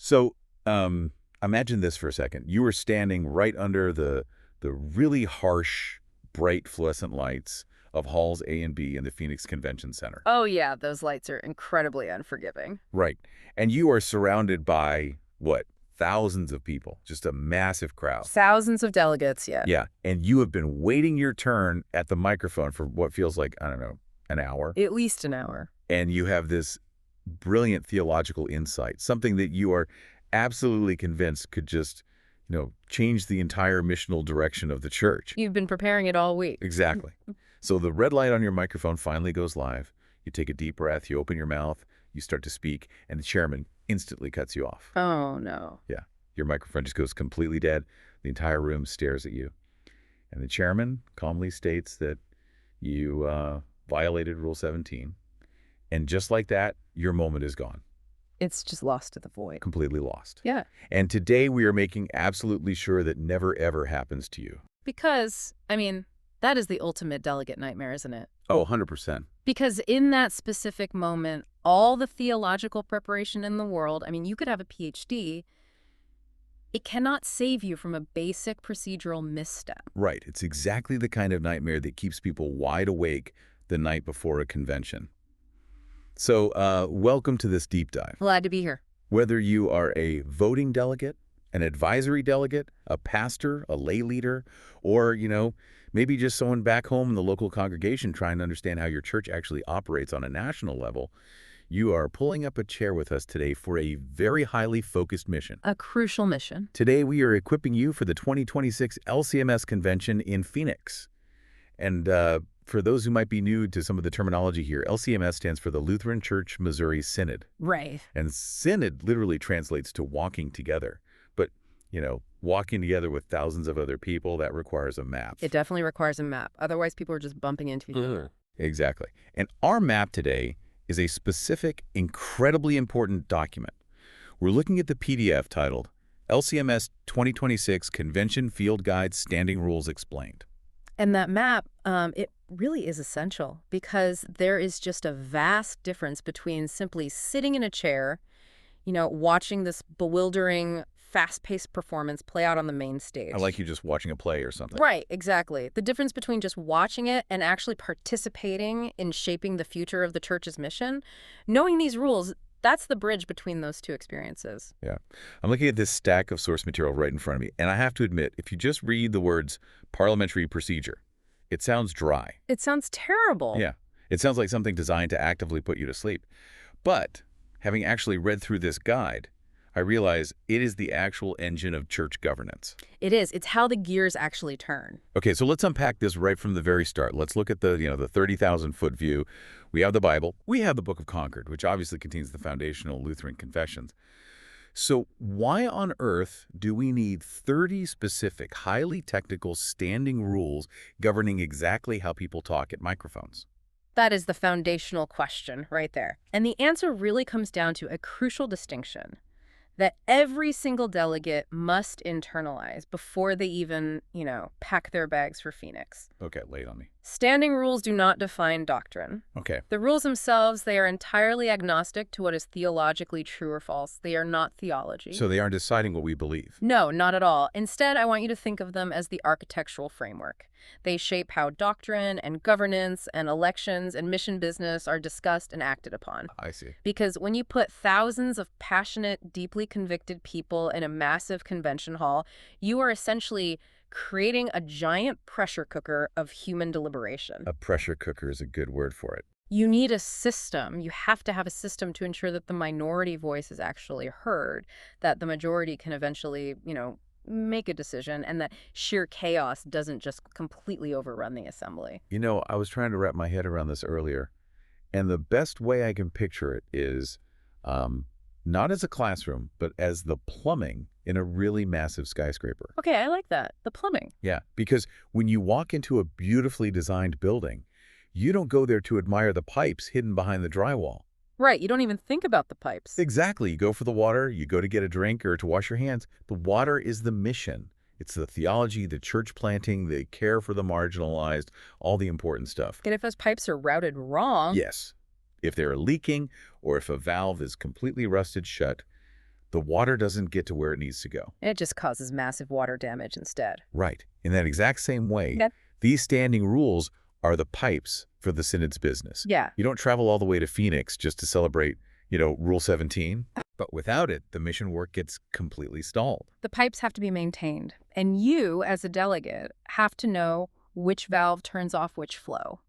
So, imagine this for a second. You were standing right under the really harsh, bright fluorescent lights of halls A and B in the Phoenix Convention Center. Oh yeah, those lights are incredibly unforgiving. Right. And you are surrounded by, what, thousands of people, just a massive crowd. Thousands of delegates, yeah. Yeah. And you have been waiting your turn at the microphone for what feels like, I don't know, an hour. At least an hour. And you have this brilliant theological insight, something that you are absolutely convinced could just, change the entire missional direction of the church. You've been preparing it all week. Exactly. So the red light on your microphone finally goes live. You take a deep breath, you open your mouth, you start to speak, and the chairman instantly cuts you off. Oh, no. Yeah. Your microphone just goes completely dead. The entire room stares at you. And the chairman calmly states that you violated Rule 17. And just like that, your moment is gone. It's just lost to the void. Completely lost. Yeah. And today we are making absolutely sure that never, ever happens to you. Because, that is the ultimate delegate nightmare, isn't it? Oh, 100%. Because in that specific moment, all the theological preparation in the world, you could have a PhD, it cannot save you from a basic procedural misstep. Right. It's exactly the kind of nightmare that keeps people wide awake the night before a convention. So, welcome to this deep dive. Glad to be here. Whether you are a voting delegate, an advisory delegate, a pastor, a lay leader, or, maybe just someone back home in the local congregation trying to understand how your church actually operates on a national level, you are pulling up a chair with us today for a very highly focused mission. A crucial mission. Today, we are equipping you for the 2026 LCMS Convention in Phoenix. And for those who might be new to some of the terminology here, LCMS stands for the Lutheran Church Missouri Synod. Right. And synod literally translates to walking together. But, walking together with thousands of other people, that requires a map. It definitely requires a map. Otherwise, people are just bumping into each other. Exactly. And our map today is a specific, incredibly important document. We're looking at the PDF titled LCMS 2026 Convention Field Guide Standing Rules Explained. And that map, it really is essential because there is just a vast difference between simply sitting in a chair, watching this bewildering, fast-paced performance play out on the main stage. I like you just watching a play or something. Right, exactly. The difference between just watching it and actually participating in shaping the future of the church's mission, knowing these rules, that's the bridge between those two experiences. Yeah. I'm looking at this stack of source material right in front of me, and I have to admit, if you just read the words parliamentary procedure, it sounds dry. It sounds terrible. Yeah. It sounds like something designed to actively put you to sleep. But having actually read through this guide, I realize it is the actual engine of church governance. It is. It's how the gears actually turn. Okay, so let's unpack this right from the very start. Let's look at the 30,000-foot view. We have the Bible. We have the Book of Concord, which obviously contains the foundational Lutheran confessions. So why on earth do we need 30 specific, highly technical standing rules governing exactly how people talk at microphones? That is the foundational question right there. And the answer really comes down to a crucial distinction that every single delegate must internalize before they even, pack their bags for Phoenix. Okay, lay it on me. Standing rules do not define doctrine. Okay. The rules themselves, they are entirely agnostic to what is theologically true or false. They are not theology. So they aren't deciding what we believe? No, not at all. Instead, I want you to think of them as the architectural framework. They shape how doctrine and governance and elections and mission business are discussed and acted upon. I see. Because when you put thousands of passionate, deeply convicted people in a massive convention hall, you are essentially creating a giant pressure cooker of human deliberation. A pressure cooker is a good word for it. You need a system. You have to have a system to ensure that the minority voice is actually heard, that the majority can eventually, make a decision, and that sheer chaos doesn't just completely overrun the assembly. I was trying to wrap my head around this earlier, and the best way I can picture it is not as a classroom, but as the plumbing in a really massive skyscraper. Okay, I like that. The plumbing. Yeah, because when you walk into a beautifully designed building, you don't go there to admire the pipes hidden behind the drywall. Right, you don't even think about the pipes. Exactly. You go for the water, you go to get a drink or to wash your hands. The water is the mission. It's the theology, the church planting, the care for the marginalized, all the important stuff. And if those pipes are routed wrong... Yes. If they're leaking or if a valve is completely rusted shut, The water doesn't get to where it needs to go. It just causes massive water damage instead. Right. In that exact same way, Yeah. these standing rules are the pipes for the Synod's business. Yeah. You don't travel all the way to Phoenix just to celebrate, Rule 17. But without it, the mission work gets completely stalled. The pipes have to be maintained, and you, as a delegate, have to know which valve turns off which flow.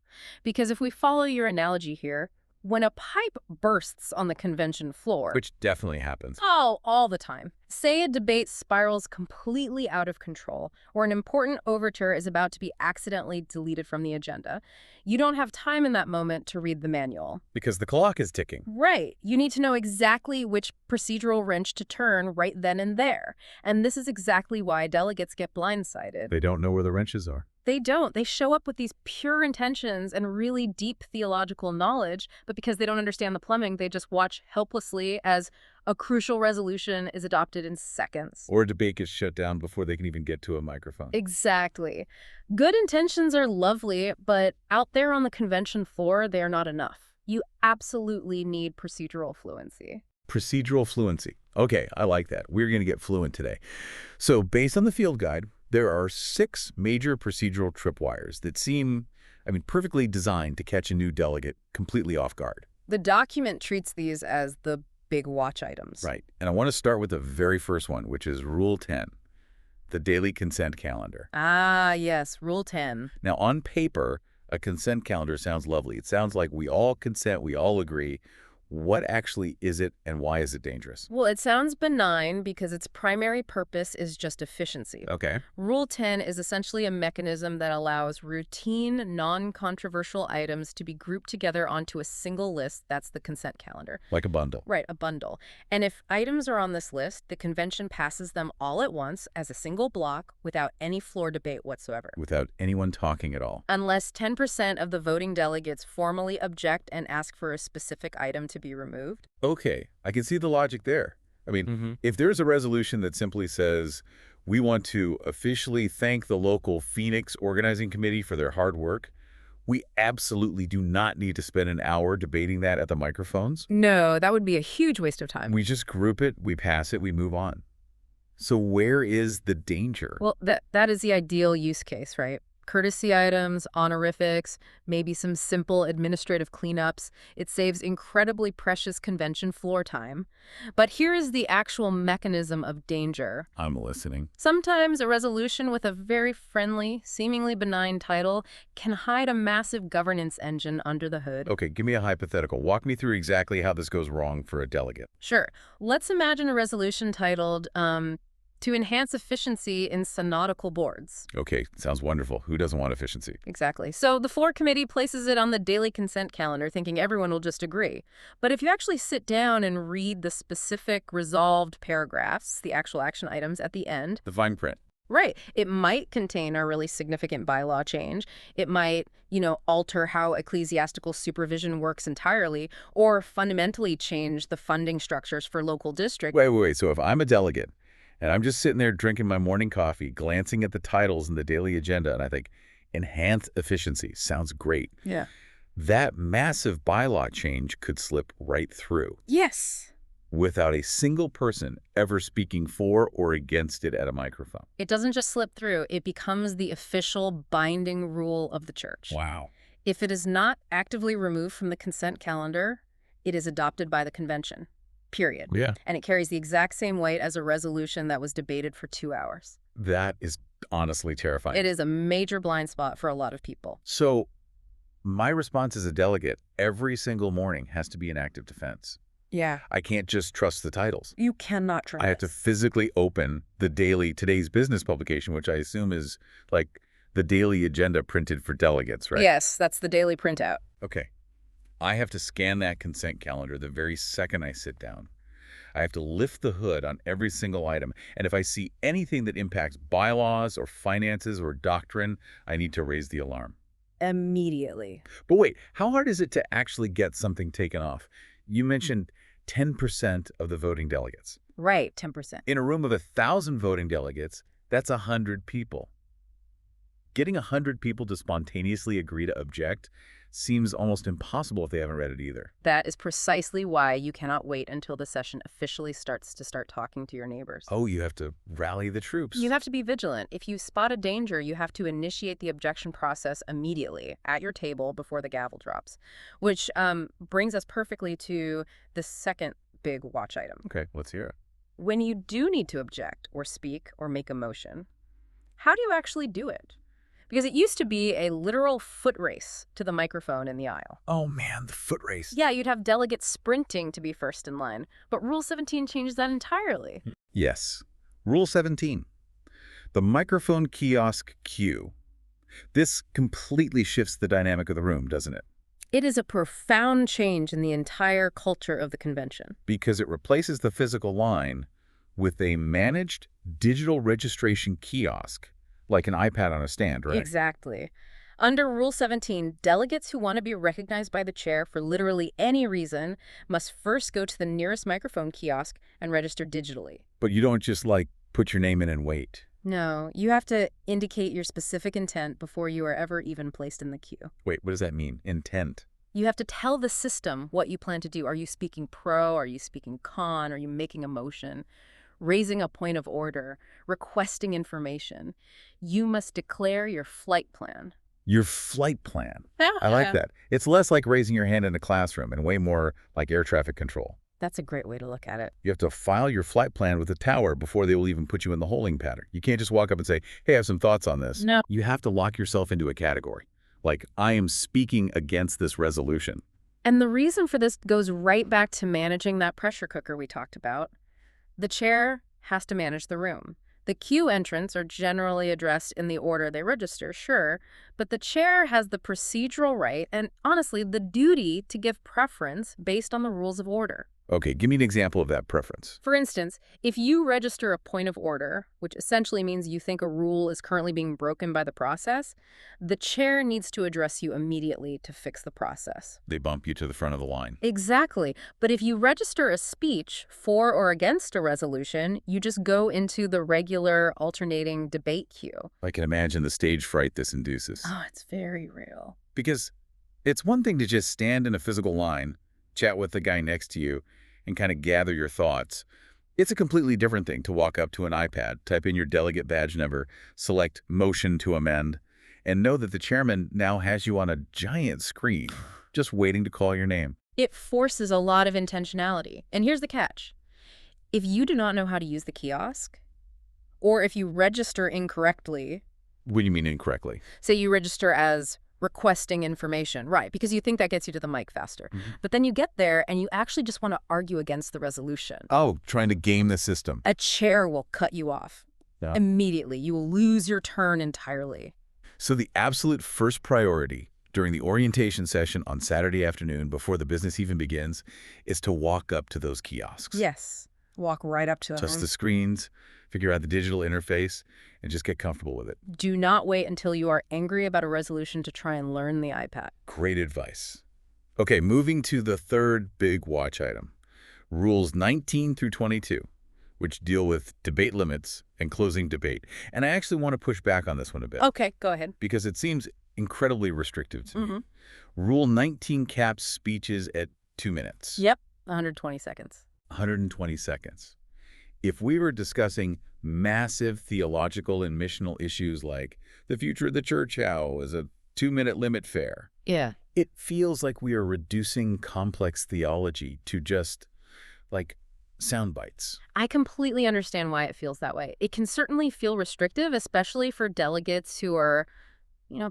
Because if we follow your analogy here, when a pipe bursts on the convention floor— Which definitely happens. Oh, all the time. Say a debate spirals completely out of control, or an important overture is about to be accidentally deleted from the agenda. You don't have time in that moment to read the manual. Because the clock is ticking. Right. You need to know exactly which procedural wrench to turn right then and there. And this is exactly why delegates get blindsided. They don't know where the wrenches are. They don't. They show up with these pure intentions and really deep theological knowledge, but because they don't understand the plumbing, they just watch helplessly as a crucial resolution is adopted in seconds. Or a debate gets shut down before they can even get to a microphone. Exactly. Good intentions are lovely, but out there on the convention floor, they are not enough. You absolutely need procedural fluency. Procedural fluency. Okay, I like that. We're going to get fluent today. So based on the field guide, there are 6 major procedural tripwires that seem, perfectly designed to catch a new delegate completely off guard. The document treats these as the big watch items. Right. And I want to start with the very first one, which is Rule 10, the daily consent calendar. Ah, yes, Rule 10. Now, on paper, a consent calendar sounds lovely. It sounds like we all consent, we all agree. What actually is it, and why is it dangerous? Well, it sounds benign because its primary purpose is just efficiency. Okay. Rule 10 is essentially a mechanism that allows routine, non-controversial items to be grouped together onto a single list. That's the consent calendar. Like a bundle. Right, a bundle. And if items are on this list, the convention passes them all at once as a single block without any floor debate whatsoever. Without anyone talking at all. Unless 10% of the voting delegates formally object and ask for a specific item to be removed. Okay, I can see the logic there. If there's a resolution that simply says, we want to officially thank the local Phoenix organizing committee for their hard work, we absolutely do not need to spend an hour debating that at the microphones. No, that would be a huge waste of time. We just group it, we pass it, we move on. So where is the danger? Well, that is the ideal use case, right? Courtesy items, honorifics, maybe some simple administrative cleanups. It saves incredibly precious convention floor time. But here is the actual mechanism of danger. I'm listening. Sometimes a resolution with a very friendly, seemingly benign title can hide a massive governance engine under the hood. Okay, give me a hypothetical. Walk me through exactly how this goes wrong for a delegate. Sure. Let's imagine a resolution titled, to enhance efficiency in synodical boards. Okay, sounds wonderful. Who doesn't want efficiency? Exactly. So the floor committee places it on the daily consent calendar, thinking everyone will just agree. But if you actually sit down and read the specific resolved paragraphs, the actual action items at the end— The fine print. Right. It might contain a really significant bylaw change. It might, alter how ecclesiastical supervision works entirely, or fundamentally change the funding structures for local districts. Wait. So if I'm a delegate, and I'm just sitting there drinking my morning coffee, glancing at the titles in the daily agenda, and I think, enhance efficiency sounds great. Yeah. That massive bylaw change could slip right through. Yes. Without a single person ever speaking for or against it at a microphone. It doesn't just slip through. It becomes the official binding rule of the church. Wow. If it is not actively removed from the consent calendar, it is adopted by the convention. Period. Yeah. And it carries the exact same weight as a resolution that was debated for 2 hours. That is honestly terrifying. It is a major blind spot for a lot of people. So my response as a delegate every single morning has to be an act of defense. Yeah. I can't just trust the titles. You cannot trust. I have to physically open the daily Today's Business publication, which I assume is like the daily agenda printed for delegates, right? Yes, that's the daily printout. Okay. I have to scan that consent calendar the very second I sit down. I have to lift the hood on every single item. And if I see anything that impacts bylaws or finances or doctrine, I need to raise the alarm. Immediately. But wait, how hard is it to actually get something taken off? You mentioned 10% of the voting delegates. Right, 10%. In a room of 1,000 voting delegates, that's 100 people. Getting 100 people to spontaneously agree to object, seems almost impossible if they haven't read it either. That is precisely why you cannot wait until the session officially starts to start talking to your neighbors. Oh, you have to rally the troops. You have to be vigilant. If you spot a danger, you have to initiate the objection process immediately at your table before the gavel drops, which brings us perfectly to the second big watch item. Okay, let's hear it. When you do need to object or speak or make a motion, how do you actually do it? Because it used to be a literal foot race to the microphone in the aisle. Oh man, the foot race. Yeah, you'd have delegates sprinting to be first in line, but Rule 17 changes that entirely. Yes. Rule 17. The microphone kiosk queue. This completely shifts the dynamic of the room, doesn't it? It is a profound change in the entire culture of the convention. Because it replaces the physical line with a managed digital registration kiosk, like an iPad on a stand, right? Exactly. Under Rule 17, delegates who want to be recognized by the chair for literally any reason must first go to the nearest microphone kiosk and register digitally. But you don't just, put your name in and wait. No, you have to indicate your specific intent before you are ever even placed in the queue. Wait, what does that mean? Intent? You have to tell the system what you plan to do. Are you speaking pro? Are you speaking con? Are you making a motion? Raising a point of order? Requesting information? You must declare your flight plan. Your flight plan. I like that. It's less like raising your hand in a classroom and way more like air traffic control. That's a great way to look at it. You have to file your flight plan with the tower before they will even put you in the holding pattern. You can't just walk up and say, hey, I have some thoughts on this. No. You have to lock yourself into a category. Like, I am speaking against this resolution. And the reason for this goes right back to managing that pressure cooker we talked about. The chair has to manage the room. The queue entrants are generally addressed in the order they register, sure, but the chair has the procedural right and, honestly, the duty to give preference based on the rules of order. Okay, give me an example of that preference. For instance, if you register a point of order, which essentially means you think a rule is currently being broken by the process, the chair needs to address you immediately to fix the process. They bump you to the front of the line. Exactly. But if you register a speech for or against a resolution, you just go into the regular alternating debate queue. I can imagine the stage fright this induces. Oh, it's very real. Because it's one thing to just stand in a physical line, chat with the guy next to you, and kind of gather your thoughts. It's a completely different thing to walk up to an iPad, type in your delegate badge number, select motion to amend, and know that the chairman now has you on a giant screen, just waiting to call your name. It forces a lot of intentionality. And here's the catch. If you do not know how to use the kiosk, or if you register incorrectly... What do you mean incorrectly? Say you register as requesting information, right, because you think that gets you to the mic faster. But then you get there and you actually just want to argue against the resolution. Oh, trying to game the system. A chair will cut you off. Yeah. Immediately. You will lose your turn entirely. So the absolute first priority during the orientation session on Saturday afternoon before the business even begins is to walk up to those kiosks. Yes. Walk right up to them. Touch the screens, figure out the digital interface, and just get comfortable with it. Do not wait until you are angry about a resolution to try and learn the iPad. Great advice. Okay, moving to the third big watch item, Rules 19 through 22, which deal with debate limits and closing debate. And I actually want to push back on this one a bit. Okay, go ahead. Because it seems incredibly restrictive to me. Rule 19 caps speeches at 2 minutes. Yep, 120 seconds. 120 seconds. If we were discussing massive theological and missional issues like the future of the church, how is a 2-minute limit fair? Yeah. It feels like we are reducing complex theology to just, sound bites. I completely understand why it feels that way. It can certainly feel restrictive, especially for delegates who are,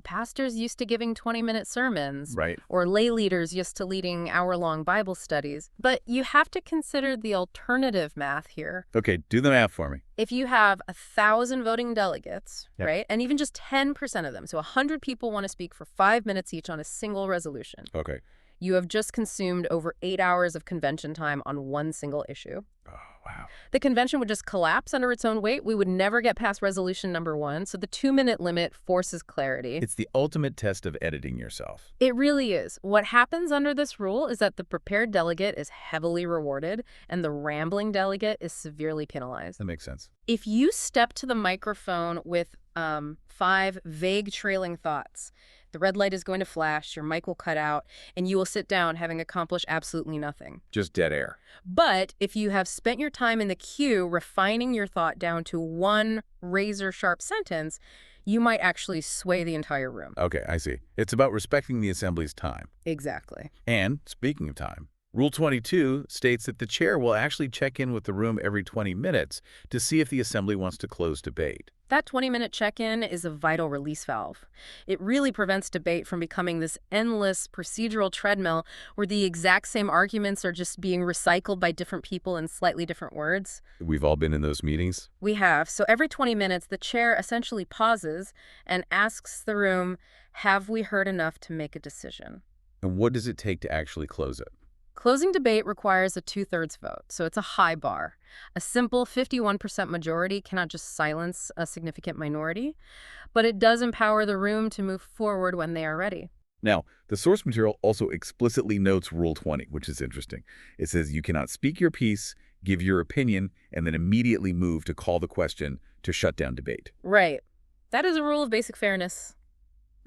pastors used to giving 20-minute sermons. Right. Or lay leaders used to leading hour-long Bible studies. But you have to consider the alternative math here. Okay, do the math for me. If you have 1,000 voting delegates, Yep. right, and even just 10% of them, so 100 people want to speak for 5 minutes each on a single resolution, Okay. you have just consumed over 8 hours of convention time on one single issue. Oh, wow. The convention would just collapse under its own weight. We would never get past resolution number 1, so the 2-minute limit forces clarity. It's the ultimate test of editing yourself. It really is. What happens under this rule is that the prepared delegate is heavily rewarded and the rambling delegate is severely penalized. That makes sense. If you step to the microphone with 5 vague trailing thoughts, The red light is going to flash, your mic will cut out, and you will sit down having accomplished absolutely nothing. Just dead air. But if you have spent your time in the queue refining your thought down to one razor-sharp sentence, you might actually sway the entire room. Okay, I see. It's about respecting the assembly's time. Exactly. And, speaking of time, Rule 22 states that the chair will actually check in with the room every 20 minutes to see if the assembly wants to close debate. That 20-minute check-in is a vital release valve. It really prevents debate from becoming this endless procedural treadmill where the exact same arguments are just being recycled by different people in slightly different words. We've all been in those meetings. We have. So every 20 minutes, the chair essentially pauses and asks the room, have we heard enough to make a decision? And what does it take to actually close it? Closing debate requires a 2/3 vote, so it's a high bar. A simple 51% majority cannot just silence a significant minority, but it does empower the room to move forward when they are ready. Now, the source material also explicitly notes Rule 20, which is interesting. It says you cannot speak your piece, give your opinion, and then immediately move to call the question to shut down debate. Right. That is a rule of basic fairness.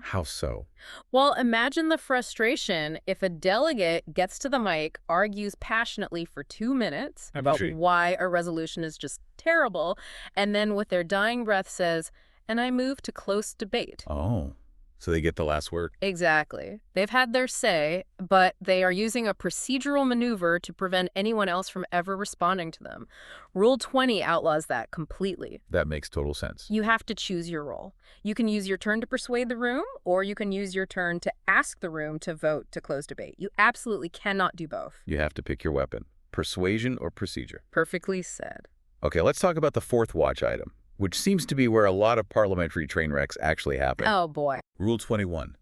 How so? Well, imagine the frustration if a delegate gets to the mic, argues passionately for 2 minutes about why a resolution is just terrible, and then with their dying breath says, and I move to close debate. Oh, so they get the last word. Exactly. They've had their say, but they are using a procedural maneuver to prevent anyone else from ever responding to them. Rule 20 outlaws that completely. That makes total sense. You have to choose your role. You can use your turn to persuade the room, or you can use your turn to ask the room to vote to close debate. You absolutely cannot do both. You have to pick your weapon. Persuasion or procedure. Perfectly said. Okay, let's talk about the fourth watch item, which seems to be where a lot of parliamentary train wrecks actually happen. Oh, boy. Rule 21,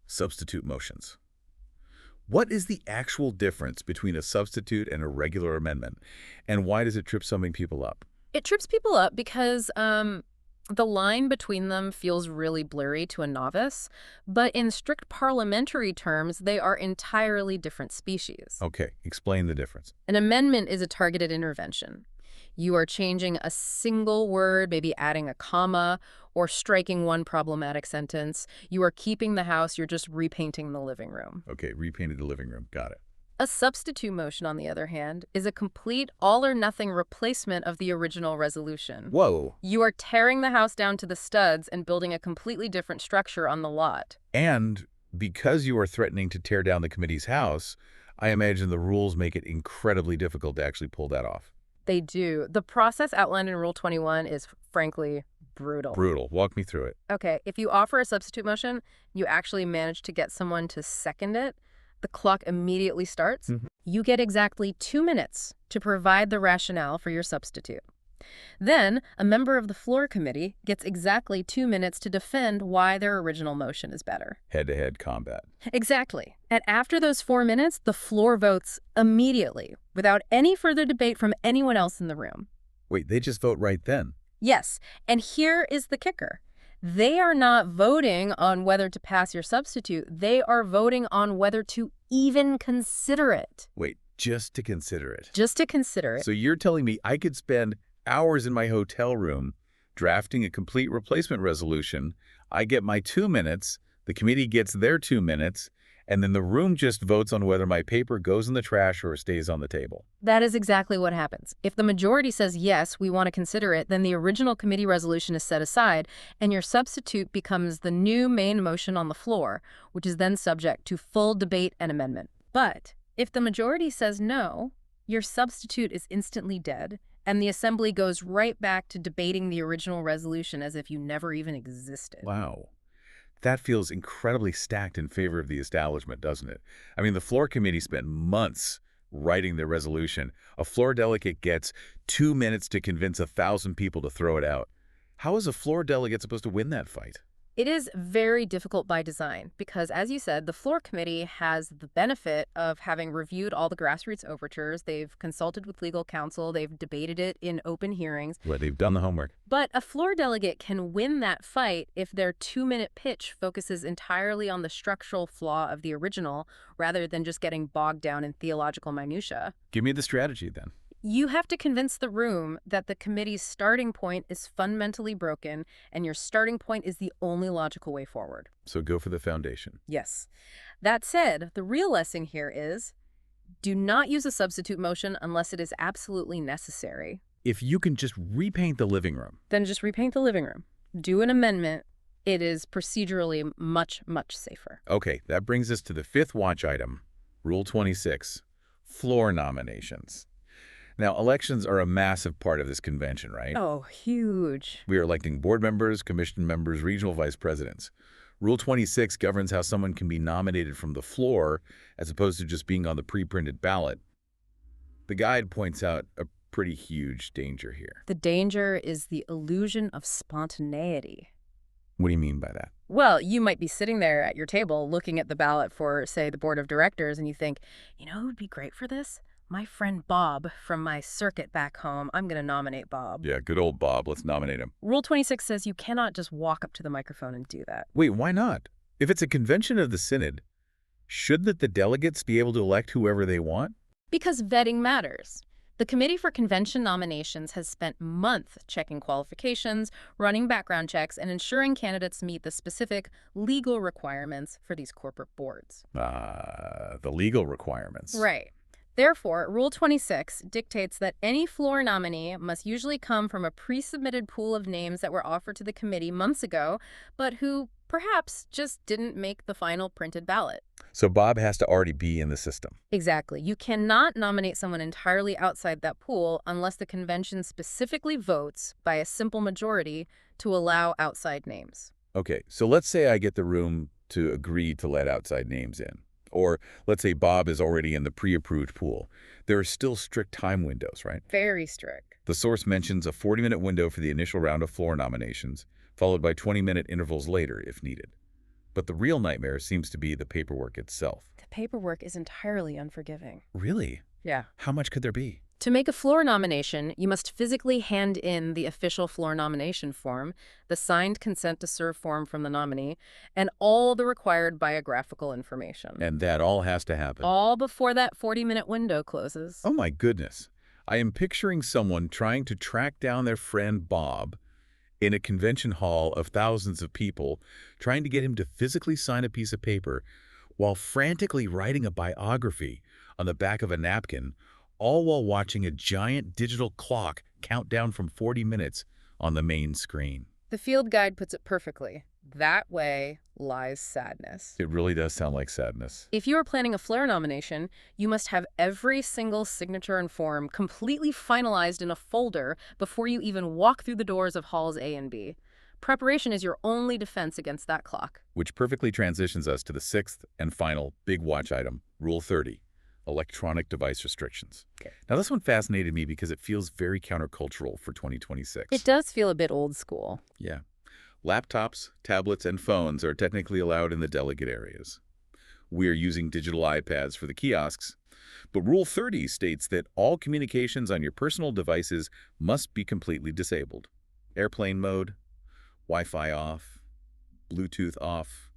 substitute motions. What is the actual difference between a substitute and a regular amendment, and why does it trip so many people up? It trips people up because the line between them feels really blurry to a novice, but in strict parliamentary terms, they are entirely different species. Okay, explain the difference. An amendment is a targeted intervention. You are changing a single word, maybe adding a comma, or striking one problematic sentence. You are keeping the house, you're just repainting the living room. Okay, repainted the living room. Got it. A substitute motion, on the other hand, is a complete all-or-nothing replacement of the original resolution. Whoa. You are tearing the house down to the studs and building a completely different structure on the lot. And because you are threatening to tear down the committee's house, I imagine the rules make it incredibly difficult to actually pull that off. They do. The process outlined in Rule 21 is, frankly, brutal. Brutal. Walk me through it. Okay, if you offer a substitute motion, you actually manage to get someone to second it, the clock immediately starts. You get exactly 2 minutes to provide the rationale for your substitute. Then, a member of the floor committee gets exactly 2 minutes to defend why their original motion is better. Head-to-head combat. Exactly. And after those 4 minutes, the floor votes immediately, without any further debate from anyone else in the room. Wait, they just vote right then? Yes, and here is the kicker. They are not voting on whether to pass your substitute. They are voting on whether to even consider it. Wait, just to consider it? Just to consider it. So you're telling me I could spend hours in my hotel room drafting a complete replacement resolution, I get my 2 minutes, the committee gets their 2 minutes, and then the room just votes on whether my paper goes in the trash or stays on the table. That is exactly what happens. If the majority says, yes, we want to consider it, then the original committee resolution is set aside, and your substitute becomes the new main motion on the floor, which is then subject to full debate and amendment. But if the majority says no, your substitute is instantly dead, and the assembly goes right back to debating the original resolution as if you never even existed. Wow. That feels incredibly stacked in favor of the establishment, doesn't it? I mean, the floor committee spent months writing their resolution. A floor delegate gets 2 minutes to convince 1,000 people to throw it out. How is a floor delegate supposed to win that fight? It is very difficult by design because, as you said, the floor committee has the benefit of having reviewed all the grassroots overtures. They've consulted with legal counsel. They've debated it in open hearings. Well, they've done the homework. But a floor delegate can win that fight if their 2-minute pitch focuses entirely on the structural flaw of the original rather than just getting bogged down in theological minutia. Give me the strategy then. You have to convince the room that the committee's starting point is fundamentally broken and your starting point is the only logical way forward. So go for the foundation. Yes. That said, the real lesson here is do not use a substitute motion unless it is absolutely necessary. If you can just repaint the living room. Then just repaint the living room. Do an amendment. It is procedurally much, much safer. Okay, that brings us to the fifth watch item, Rule 26, floor nominations. Now, elections are a massive part of this convention, right? Oh, huge. We are electing board members, commission members, regional vice presidents. Rule 26 governs how someone can be nominated from the floor as opposed to just being on the pre-printed ballot. The guide points out a pretty huge danger here. The danger is the illusion of spontaneity. What do you mean by that? Well, you might be sitting there at your table looking at the ballot for, say, the board of directors, and you think, you know who would be great for this? My friend Bob from my circuit back home. I'm going to nominate Bob. Yeah, good old Bob. Let's nominate him. Rule 26 says you cannot just walk up to the microphone and do that. Wait, why not? If it's a convention of the Synod, shouldn't the delegates be able to elect whoever they want? Because vetting matters. The Committee for Convention Nominations has spent months checking qualifications, running background checks, and ensuring candidates meet the specific legal requirements for these corporate boards. The legal requirements. Right. Therefore, Rule 26 dictates that any floor nominee must usually come from a pre-submitted pool of names that were offered to the committee months ago, but who perhaps just didn't make the final printed ballot. So Bob has to already be in the system. Exactly. You cannot nominate someone entirely outside that pool unless the convention specifically votes by a simple majority to allow outside names. Okay, so let's say I get the room to agree to let outside names in. Or let's say Bob is already in the pre-approved pool. There are still strict time windows, right? Very strict. The source mentions a 40-minute window for the initial round of floor nominations, followed by 20-minute intervals later if needed. But the real nightmare seems to be the paperwork itself. The paperwork is entirely unforgiving. Really? Yeah. How much could there be? To make a floor nomination, you must physically hand in the official floor nomination form, the signed consent to serve form from the nominee, and all the required biographical information. And that all has to happen. All before that 40-minute window closes. Oh my goodness. I am picturing someone trying to track down their friend Bob in a convention hall of thousands of people, trying to get him to physically sign a piece of paper while frantically writing a biography on the back of a napkin, all while watching a giant digital clock count down from 40 minutes on the main screen. The field guide puts it perfectly. That way lies sadness. It really does sound like sadness. If you are planning a floor nomination, you must have every single signature and form completely finalized in a folder before you even walk through the doors of halls A and B. Preparation is your only defense against that clock. Which perfectly transitions us to the sixth and final big watch item, Rule 30. Electronic device restrictions. Okay. Now, this one fascinated me because it feels very countercultural for 2026. It does feel a bit old school. Yeah. Laptops, tablets, and phones are technically allowed in the delegate areas. We are using digital iPads for the kiosks, but Rule 30 states that all communications on your personal devices must be completely disabled. Airplane mode, Wi-Fi off, Bluetooth off,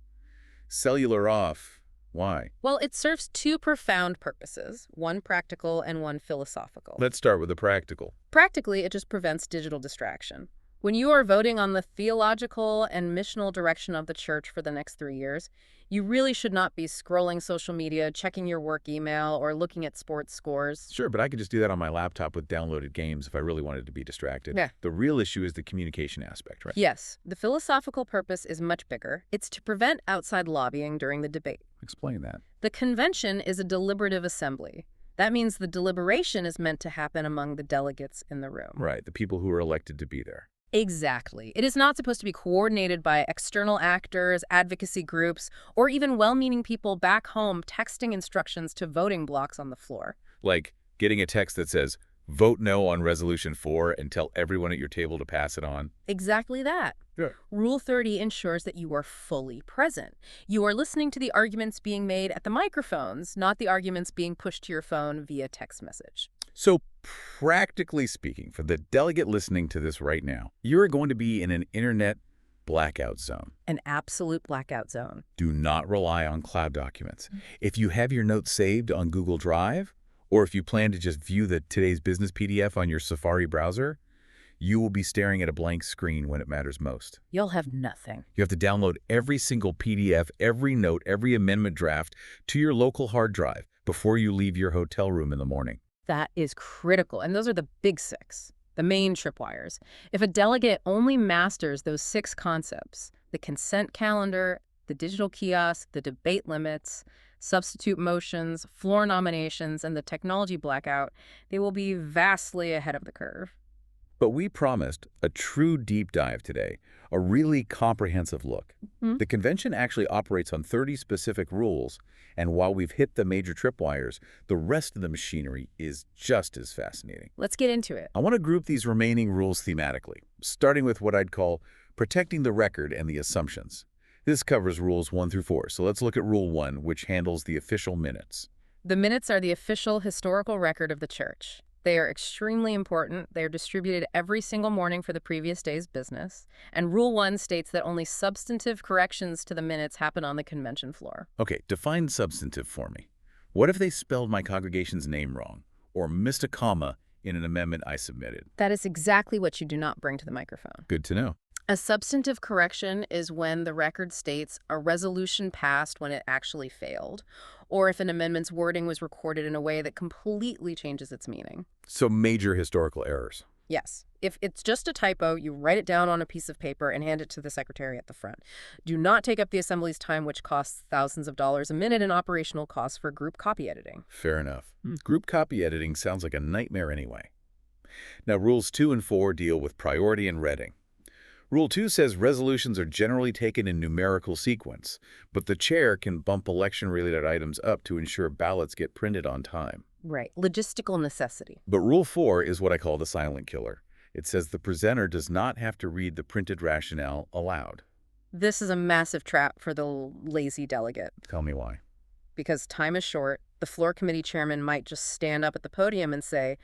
cellular off. Why? Well, it serves two profound purposes, one practical and one philosophical. Let's start with the practical. Practically, it just prevents digital distraction. When you are voting on the theological and missional direction of the church for the next 3 years, you really should not be scrolling social media, checking your work email, or looking at sports scores. Sure, but I could just do that on my laptop with downloaded games if I really wanted to be distracted. Yeah. The real issue is the communication aspect, right? Yes, the philosophical purpose is much bigger. It's to prevent outside lobbying during the debate. Explain that. The convention is a deliberative assembly. That means the deliberation is meant to happen among the delegates in the room. Right, the people who are elected to be there. Exactly. It is not supposed to be coordinated by external actors, advocacy groups, or even well-meaning people back home texting instructions to voting blocks on the floor. Like getting a text that says, vote no on Resolution 4 and tell everyone at your table to pass it on. Exactly that. Yeah. Rule 30 ensures that you are fully present. You are listening to the arguments being made at the microphones, not the arguments being pushed to your phone via text message. So practically speaking, for the delegate listening to this right now, you're going to be in an internet blackout zone. An absolute blackout zone. Do not rely on cloud documents. If you have your notes saved on Google Drive Or if you plan to just view the Today's Business PDF on your Safari browser, you will be staring at a blank screen when it matters most. You'll have nothing. You have to download every single PDF, every note, every amendment draft to your local hard drive before you leave your hotel room in the morning. That is critical. And those are the big six, the main tripwires. If a delegate only masters those 6 concepts, the consent calendar, the digital kiosk, the debate limits, substitute motions, floor nominations, and the technology blackout, they will be vastly ahead of the curve. But we promised a true deep dive today, a really comprehensive look. The convention actually operates on 30 specific rules, and while we've hit the major tripwires, the rest of the machinery is just as fascinating. Let's get into it. I want to group these remaining rules thematically, starting with what I'd call protecting the record and the assumptions. This covers rules 1 through 4, so let's look at rule 1, which handles the official minutes. The minutes are the official historical record of the church. They are extremely important. They are distributed every single morning for the previous day's business. And Rule 1 states that only substantive corrections to the minutes happen on the convention floor. Okay, define substantive for me. What if they spelled my congregation's name wrong or missed a comma in an amendment I submitted? That is exactly what you do not bring to the microphone. Good to know. A substantive correction is when the record states a resolution passed when it actually failed, or if an amendment's wording was recorded in a way that completely changes its meaning. So major historical errors. Yes. If it's just a typo, you write it down on a piece of paper and hand it to the secretary at the front. Do not take up the assembly's time, which costs thousands of dollars a minute in operational costs for group copy editing. Fair enough. Group copy editing sounds like a nightmare anyway. Now, rules 2 and 4 deal with priority and reading. Rule 2 says resolutions are generally taken in numerical sequence, but the chair can bump election-related items up to ensure ballots get printed on time. Right. Logistical necessity. But Rule 4 is what I call the silent killer. It says the presenter does not have to read the printed rationale aloud. This is a massive trap for the lazy delegate. Tell me why. Because time is short, the floor committee chairman might just stand up at the podium and say,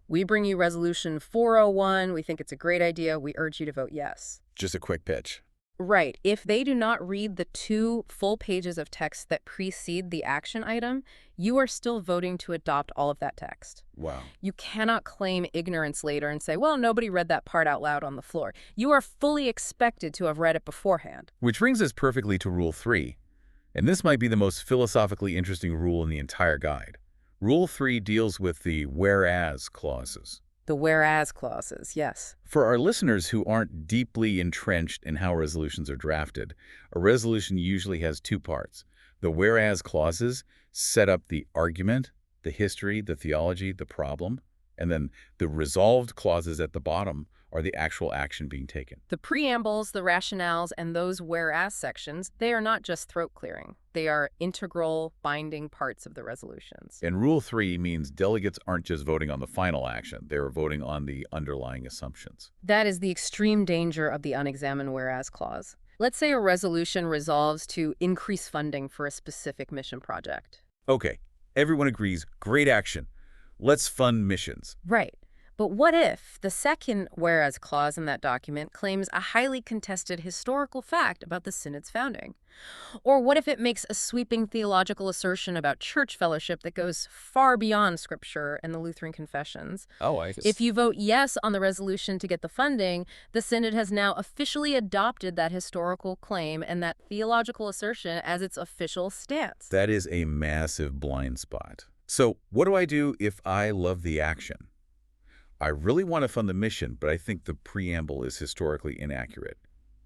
"We bring you Resolution 401. We think it's a great idea. We urge you to vote yes." Just a quick pitch. Right. If they do not read the 2 full pages of text that precede the action item, you are still voting to adopt all of that text. Wow. You cannot claim ignorance later and say, well, nobody read that part out loud on the floor. You are fully expected to have read it beforehand. Which brings us perfectly to Rule 3. And this might be the most philosophically interesting rule in the entire guide. Rule 3 deals with the whereas clauses. The whereas clauses, yes. For our listeners who aren't deeply entrenched in how resolutions are drafted, a resolution usually has 2 parts. The whereas clauses set up the argument, the history, the theology, the problem, and then the resolved clauses at the bottom are the actual action being taken. The preambles, the rationales, and those whereas sections, they are not just throat clearing. They are integral, binding parts of the resolutions. And Rule 3 means delegates aren't just voting on the final action. They're voting on the underlying assumptions. That is the extreme danger of the unexamined whereas clause. Let's say a resolution resolves to increase funding for a specific mission project. Okay, everyone agrees, great action. Let's fund missions. Right. But what if the second whereas clause in that document claims a highly contested historical fact about the Synod's founding? Or what if it makes a sweeping theological assertion about church fellowship that goes far beyond Scripture and the Lutheran confessions? If you vote yes on the resolution to get the funding, the Synod has now officially adopted that historical claim and that theological assertion as its official stance. That is a massive blind spot. So what do I do if I love the action? I really want to fund the mission, but I think the preamble is historically inaccurate.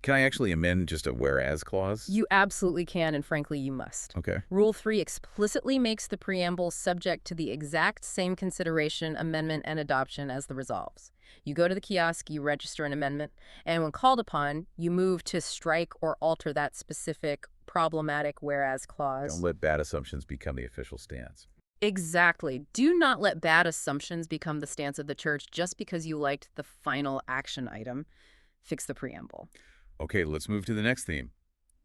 Can I actually amend just a whereas clause? You absolutely can, and frankly, you must. Okay. Rule 3 explicitly makes the preamble subject to the exact same consideration, amendment, and adoption as the resolves. You go to the kiosk, you register an amendment, and when called upon, you move to strike or alter that specific problematic whereas clause. Don't let bad assumptions become the official stance. Exactly. Do not let bad assumptions become the stance of the church just because you liked the final action item. Fix the preamble. Okay, let's move to the next theme.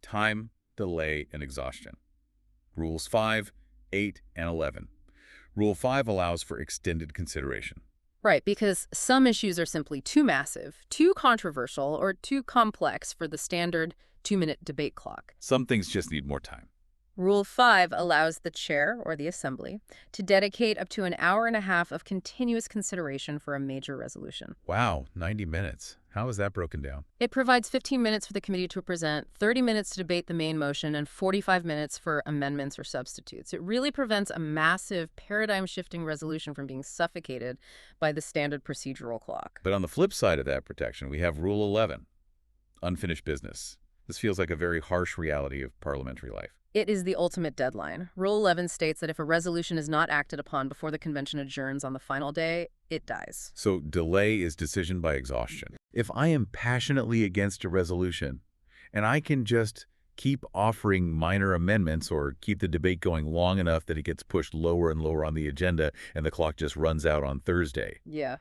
Time, delay, and exhaustion. Rules 5, 8, and 11. Rule 5 allows for extended consideration. Right, because some issues are simply too massive, too controversial, or too complex for the standard 2-minute debate clock. Some things just need more time. Rule 5 allows the chair, or the assembly, to dedicate up to an hour and a half of continuous consideration for a major resolution. Wow, 90 minutes. How is that broken down? It provides 15 minutes for the committee to present, 30 minutes to debate the main motion, and 45 minutes for amendments or substitutes. It really prevents a massive paradigm-shifting resolution from being suffocated by the standard procedural clock. But on the flip side of that protection, we have Rule 11, unfinished business. This feels like a very harsh reality of parliamentary life. It is the ultimate deadline. Rule 11 states that if a resolution is not acted upon before the convention adjourns on the final day, it dies. So delay is decision by exhaustion. If I am passionately against a resolution, and I can just keep offering minor amendments or keep the debate going long enough that it gets pushed lower and lower on the agenda and the clock just runs out on Thursday, Yeah.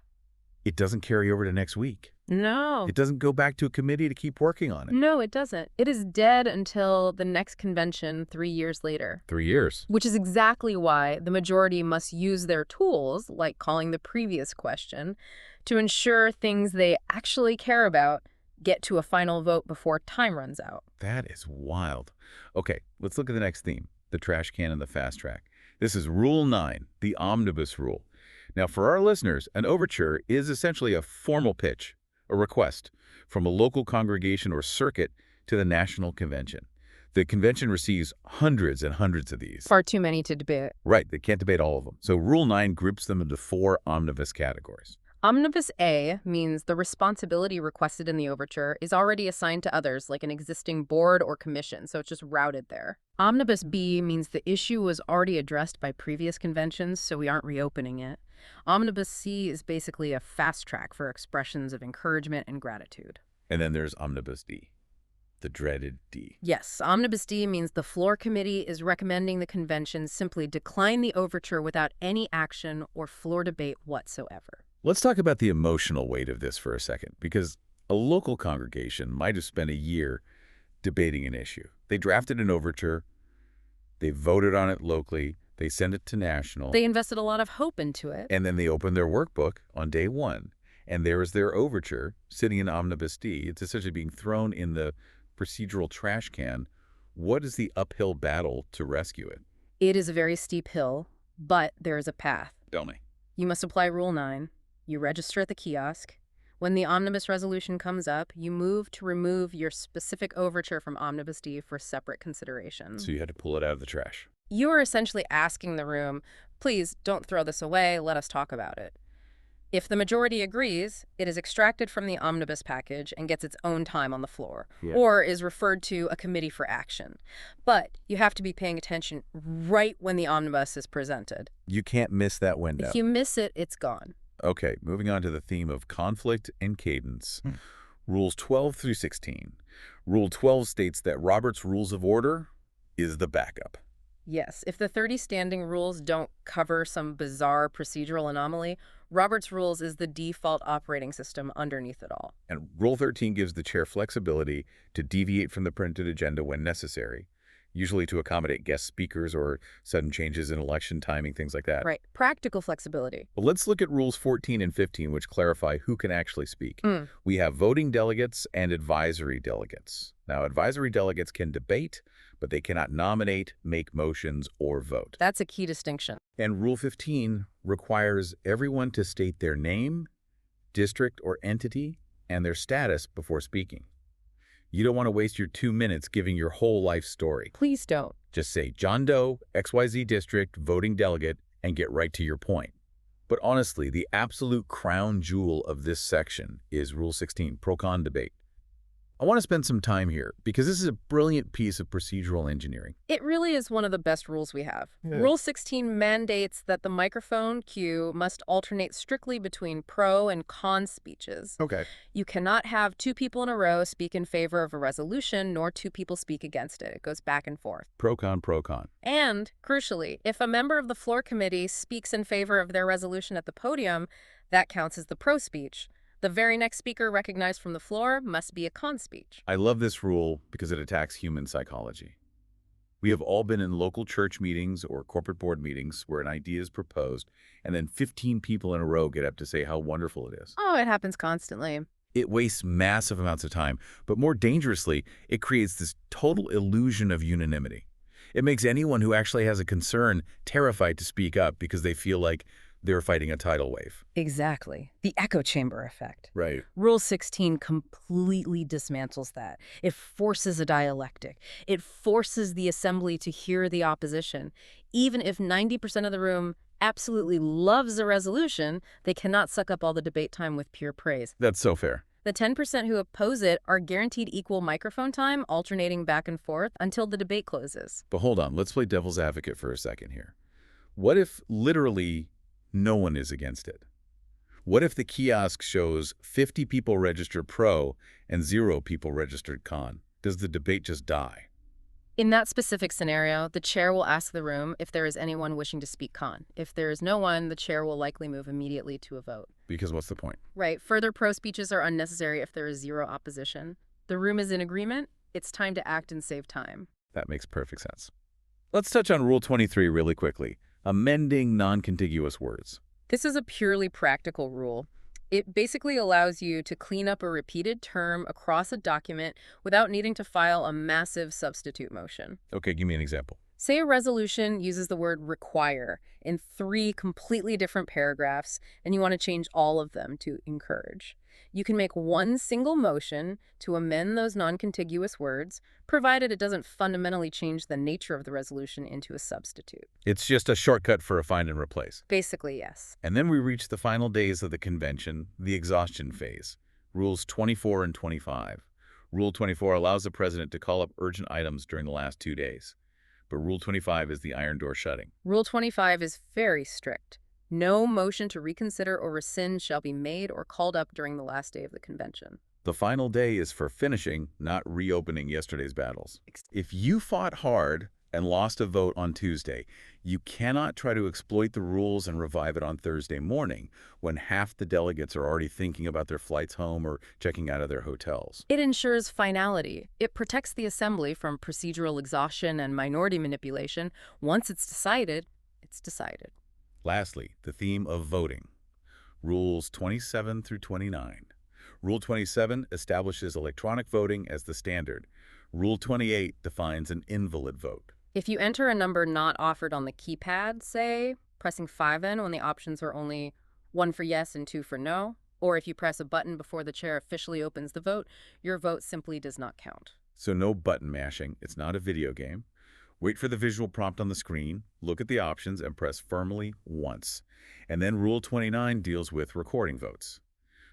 it doesn't carry over to next week. No. It doesn't go back to a committee to keep working on it. No, it doesn't. It is dead until the next convention 3 years later. 3 years. Which is exactly why the majority must use their tools, like calling the previous question, to ensure things they actually care about get to a final vote before time runs out. That is wild. Okay, let's look at the next theme, the trash can and the fast track. This is Rule 9, the omnibus rule. Now, for our listeners, an overture is essentially a formal pitch, a request, from a local congregation or circuit to the national convention. The convention receives hundreds and hundreds of these. Far too many to debate. Right, they can't debate all of them. So Rule 9 groups them into 4 omnibus categories. Omnibus A means the responsibility requested in the overture is already assigned to others, like an existing board or commission, so it's just routed there. Omnibus B means the issue was already addressed by previous conventions, so we aren't reopening it. Omnibus C is basically a fast track for expressions of encouragement and gratitude. And then there's Omnibus D, the dreaded D. Yes, Omnibus D means the floor committee is recommending the convention simply decline the overture without any action or floor debate whatsoever. Let's talk about the emotional weight of this for a second, because a local congregation might have spent a year debating an issue. They drafted an overture, they voted on it locally, they sent it to national. They invested a lot of hope into it. And then they opened their workbook on day 1, and there is their overture sitting in Omnibus D. It's essentially being thrown in the procedural trash can. What is the uphill battle to rescue it? It is a very steep hill, but there is a path. Tell me. You must apply Rule 9. You register at the kiosk. When the omnibus resolution comes up, you move to remove your specific overture from Omnibus D for separate consideration. So you had to pull it out of the trash. You are essentially asking the room, please don't throw this away, let us talk about it. If the majority agrees, it is extracted from the omnibus package and gets its own time on the floor, or is referred to a committee for action. But you have to be paying attention right when the omnibus is presented. You can't miss that window. If you miss it, it's gone. Okay, moving on to the theme of conflict and cadence. Rules 12 through 16. Rule 12 states that Robert's Rules of Order is the backup. Yes, if the 30 standing rules don't cover some bizarre procedural anomaly, Robert's Rules is the default operating system underneath it all. And Rule 13 gives the chair flexibility to deviate from the printed agenda when necessary, usually to accommodate guest speakers or sudden changes in election timing, things like that. Right, practical flexibility. Well, let's look at Rules 14 and 15, which clarify who can actually speak. We have voting delegates and advisory delegates. Now, advisory delegates can debate, but they cannot nominate, make motions, or vote. That's a key distinction. And Rule 15 requires everyone to state their name, district or entity, and their status before speaking. You don't want to waste your 2 minutes giving your whole life story. Please don't. Just say John Doe, XYZ district, voting delegate, and get right to your point. But honestly, the absolute crown jewel of this section is Rule 16, pro-con debate. I want to spend some time here because this is a brilliant piece of procedural engineering. It really is one of the best rules we have. Rule 16 mandates that the microphone queue must alternate strictly between pro and con speeches. Okay. You cannot have 2 people in a row speak in favor of a resolution, nor 2 people speak against it. It goes back and forth. Pro-con, pro-con. And, crucially, if a member of the floor committee speaks in favor of their resolution at the podium, that counts as the pro speech. The very next speaker recognized from the floor must be a con speech. I love this rule because it attacks human psychology. We have all been in local church meetings or corporate board meetings where an idea is proposed, and then 15 people in a row get up to say how wonderful it is. Oh, it happens constantly. It wastes massive amounts of time, but more dangerously, it creates this total illusion of unanimity. It makes anyone who actually has a concern terrified to speak up because they feel like they're fighting a tidal wave. Exactly. The echo chamber effect. Right. Rule 16 completely dismantles that. It forces a dialectic. It forces the assembly to hear the opposition. Even if 90% of the room absolutely loves the resolution, they cannot suck up all the debate time with pure praise. That's so fair. The 10% who oppose it are guaranteed equal microphone time, alternating back and forth until the debate closes. But hold on, let's play devil's advocate for a second here. What if literally no one is against it? What if the kiosk shows 50 people registered pro and 0 people registered con? Does the debate just die? In that specific scenario, the chair will ask the room if there is anyone wishing to speak con. If there is no one, the chair will likely move immediately to a vote. Because what's the point? Right. Further pro speeches are unnecessary if there is 0 opposition. The room is in agreement. It's time to act and save time. That makes perfect sense. Let's touch on Rule 23 really quickly. Amending non-contiguous words. This is a purely practical rule. It basically allows you to clean up a repeated term across a document without needing to file a massive substitute motion. Okay, give me an example. Say a resolution uses the word require in 3 completely different paragraphs, and you want to change all of them to encourage. You can make one single motion to amend those non-contiguous words, provided it doesn't fundamentally change the nature of the resolution into a substitute. It's just a shortcut for a find and replace. Basically, yes. And then we reach the final days of the convention, the exhaustion phase, Rules 24 and 25. Rule 24 allows the president to call up urgent items during the last 2 days. But Rule 25 is the iron door shutting. Rule 25 is very strict. No motion to reconsider or rescind shall be made or called up during the last day of the convention. The final day is for finishing, not reopening yesterday's battles. If you fought hard and lost a vote on Tuesday, you cannot try to exploit the rules and revive it on Thursday morning when half the delegates are already thinking about their flights home or checking out of their hotels. It ensures finality. It protects the assembly from procedural exhaustion and minority manipulation. Once it's decided, it's decided. Lastly, the theme of voting. Rules 27 through 29. Rule 27 establishes electronic voting as the standard. Rule 28 defines an invalid vote. If you enter a number not offered on the keypad, say, pressing 5 when the options are only 1 for yes and 2 for no, or if you press a button before the chair officially opens the vote, your vote simply does not count. So no button mashing. It's not a video game. Wait for the visual prompt on the screen, look at the options, and press firmly once. And then Rule 29 deals with recording votes.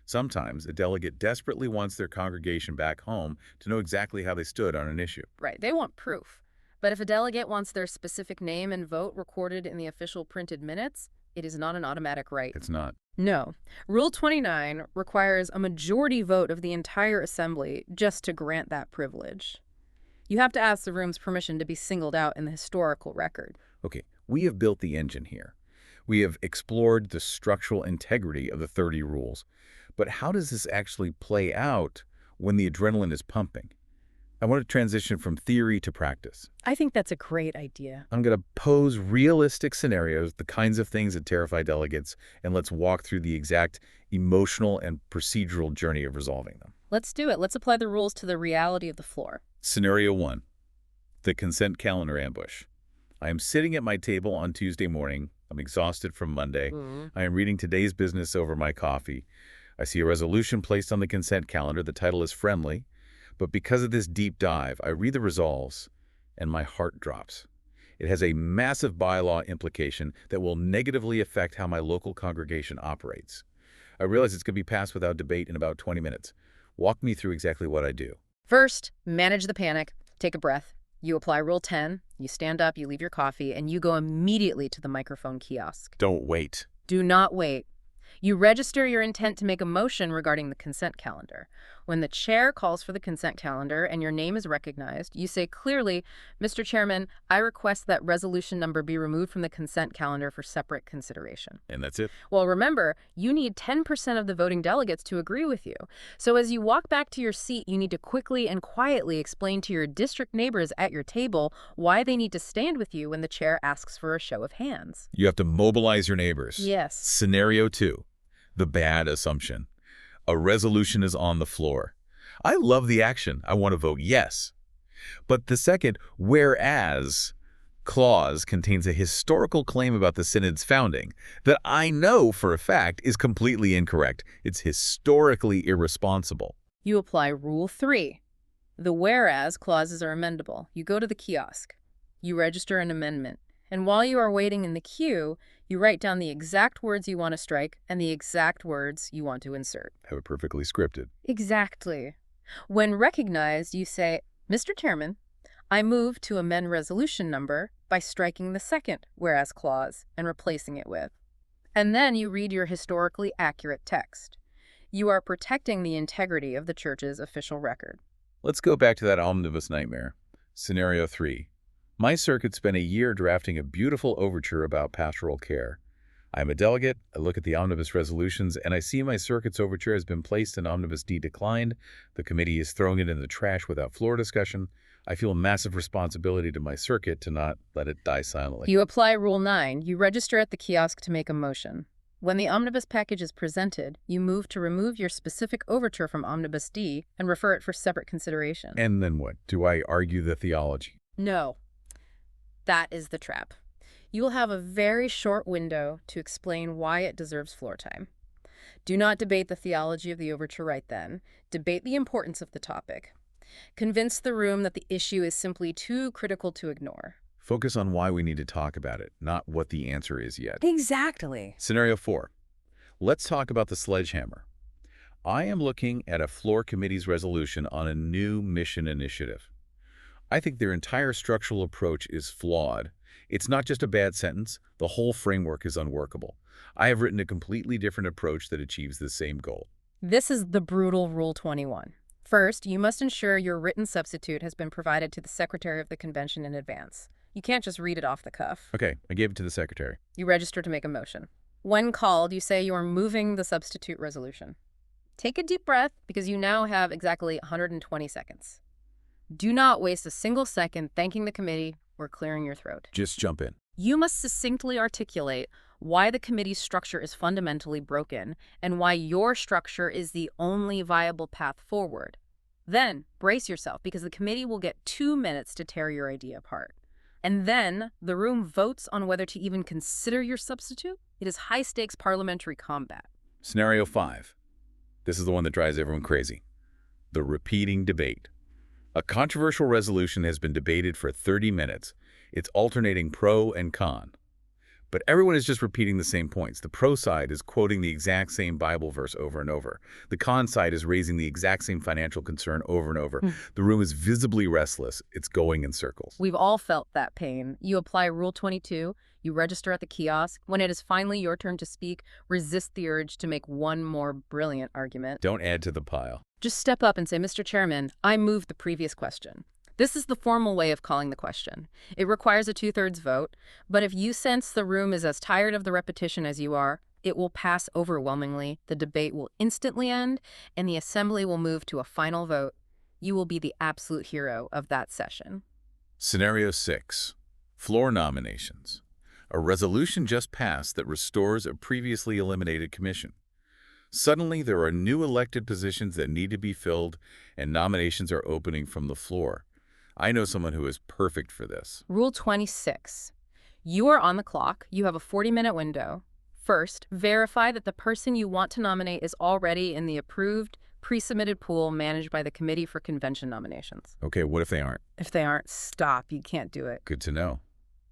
Sometimes a delegate desperately wants their congregation back home to know exactly how they stood on an issue. Right, they want proof. But if a delegate wants their specific name and vote recorded in the official printed minutes, it is not an automatic right. It's not. No. Rule 29 requires a majority vote of the entire assembly just to grant that privilege. You have to ask the room's permission to be singled out in the historical record. Okay, we have built the engine here. We have explored the structural integrity of the 30 rules. But how does this actually play out when the adrenaline is pumping? I want to transition from theory to practice. I think that's a great idea. I'm going to pose realistic scenarios, the kinds of things that terrify delegates, and let's walk through the exact emotional and procedural journey of resolving them. Let's do it. Let's apply the rules to the reality of the floor. Scenario 1, the consent calendar ambush. I am sitting at my table on Tuesday morning. I'm exhausted from Monday. I am reading today's business over my coffee. I see a resolution placed on the consent calendar. The title is friendly. But because of this deep dive, I read the resolves, and my heart drops. It has a massive bylaw implication that will negatively affect how my local congregation operates. I realize it's going to be passed without debate in about 20 minutes. Walk me through exactly what I do. First, manage the panic. Take a breath. You apply Rule 10, you stand up, you leave your coffee, and you go immediately to the microphone kiosk. Don't wait. Do not wait. You register your intent to make a motion regarding the consent calendar. When the chair calls for the consent calendar and your name is recognized, you say clearly, Mr. Chairman, I request that resolution number be removed from the consent calendar for separate consideration. And that's it? Well, remember, you need 10% of the voting delegates to agree with you. So as you walk back to your seat, you need to quickly and quietly explain to your district neighbors at your table why they need to stand with you when the chair asks for a show of hands. You have to mobilize your neighbors. Yes. Scenario 2, the bad assumption. A resolution is on the floor. I love the action. I want to vote yes. But the second, whereas, clause contains a historical claim about the Synod's founding that I know for a fact is completely incorrect. It's historically irresponsible. You apply Rule 3. The whereas clauses are amendable. You go to the kiosk. You register an amendment. And while you are waiting in the queue, you write down the exact words you want to strike and the exact words you want to insert. Have it perfectly scripted. Exactly. When recognized, you say, Mr. Chairman, I move to amend resolution number by striking the second whereas clause and replacing it with. And then you read your historically accurate text. You are protecting the integrity of the church's official record. Let's go back to that omnibus nightmare. Scenario 3. My circuit spent a year drafting a beautiful overture about pastoral care. I'm a delegate, I look at the omnibus resolutions, and I see my circuit's overture has been placed and omnibus D declined. The committee is throwing it in the trash without floor discussion. I feel a massive responsibility to my circuit to not let it die silently. You apply Rule 9. You register at the kiosk to make a motion. When the omnibus package is presented, you move to remove your specific overture from omnibus D and refer it for separate consideration. And then what? Do I argue the theology? No. That is the trap. You will have a very short window to explain why it deserves floor time. Do not debate the theology of the overture right then. Debate the importance of the topic. Convince the room that the issue is simply too critical to ignore. Focus on why we need to talk about it, not what the answer is yet. Exactly. Scenario 4. Let's talk about the sledgehammer. I am looking at a floor committee's resolution on a new mission initiative. I think their entire structural approach is flawed. It's not just a bad sentence, the whole framework is unworkable. I have written a completely different approach that achieves the same goal. This is the brutal Rule 21. First, you must ensure your written substitute has been provided to the Secretary of the Convention in advance. You can't just read it off the cuff. Okay, I gave it to the Secretary. You register to make a motion. When called, you say you are moving the substitute resolution. Take a deep breath because you now have exactly 120 seconds. Do not waste a single second thanking the committee or clearing your throat. Just jump in. You must succinctly articulate why the committee's structure is fundamentally broken and why your structure is the only viable path forward. Then, brace yourself because the committee will get 2 minutes to tear your idea apart. And then, the room votes on whether to even consider your substitute. It is high-stakes parliamentary combat. Scenario 5. This is the one that drives everyone crazy. The repeating debate. A controversial resolution has been debated for 30 minutes. It's alternating pro and con. But everyone is just repeating the same points. The pro side is quoting the exact same Bible verse over and over. The con side is raising the exact same financial concern over and over. The room is visibly restless. It's going in circles. We've all felt that pain. You apply Rule 22. You register at the kiosk. When it is finally your turn to speak, resist the urge to make one more brilliant argument. Don't add to the pile. Just step up and say, Mr. Chairman, I move the previous question. This is the formal way of calling the question. It requires a 2/3 vote, but if you sense the room is as tired of the repetition as you are, it will pass overwhelmingly, the debate will instantly end, and the assembly will move to a final vote. You will be the absolute hero of that session. Scenario 6. Floor nominations. A resolution just passed that restores a previously eliminated commission. Suddenly, there are new elected positions that need to be filled, and nominations are opening from the floor. I know someone who is perfect for this. Rule 26. You are on the clock. You have a 40-minute window. First, verify that the person you want to nominate is already in the approved, pre-submitted pool managed by the Committee for Convention Nominations. Okay, what if they aren't? If they aren't, stop. You can't do it. Good to know.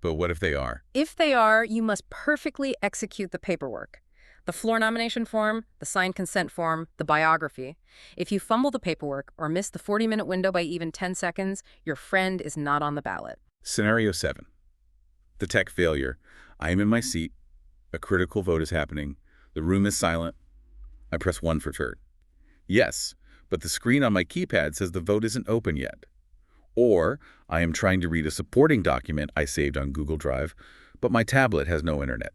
But what if they are? If they are, you must perfectly execute the paperwork. The floor nomination form, the signed consent form, the biography. If you fumble the paperwork or miss the 40-minute window by even 10 seconds, your friend is not on the ballot. Scenario 7. The tech failure. I am in my seat. A critical vote is happening. The room is silent. I press 1 for turn. Yes, but the screen on my keypad says the vote isn't open yet. Or I am trying to read a supporting document I saved on Google Drive, but my tablet has no internet.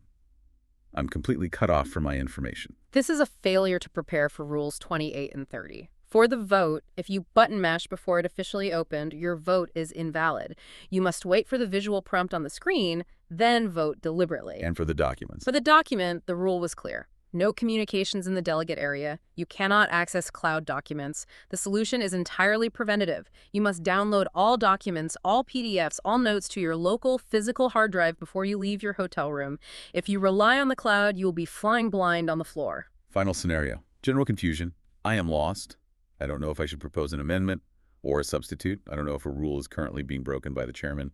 I'm completely cut off from my information. This is a failure to prepare for Rules 28 and 30. For the vote, if you button mash before it officially opened, your vote is invalid. You must wait for the visual prompt on the screen, then vote deliberately. And for the documents. For the document, the rule was clear. No communications in the delegate area. You cannot access cloud documents. The solution is entirely preventative. You must download all documents, all PDFs, all notes to your local physical hard drive before you leave your hotel room. If you rely on the cloud, you will be flying blind on the floor. Final scenario. General confusion. I am lost. I don't know if I should propose an amendment or a substitute. I don't know if a rule is currently being broken by the chairman,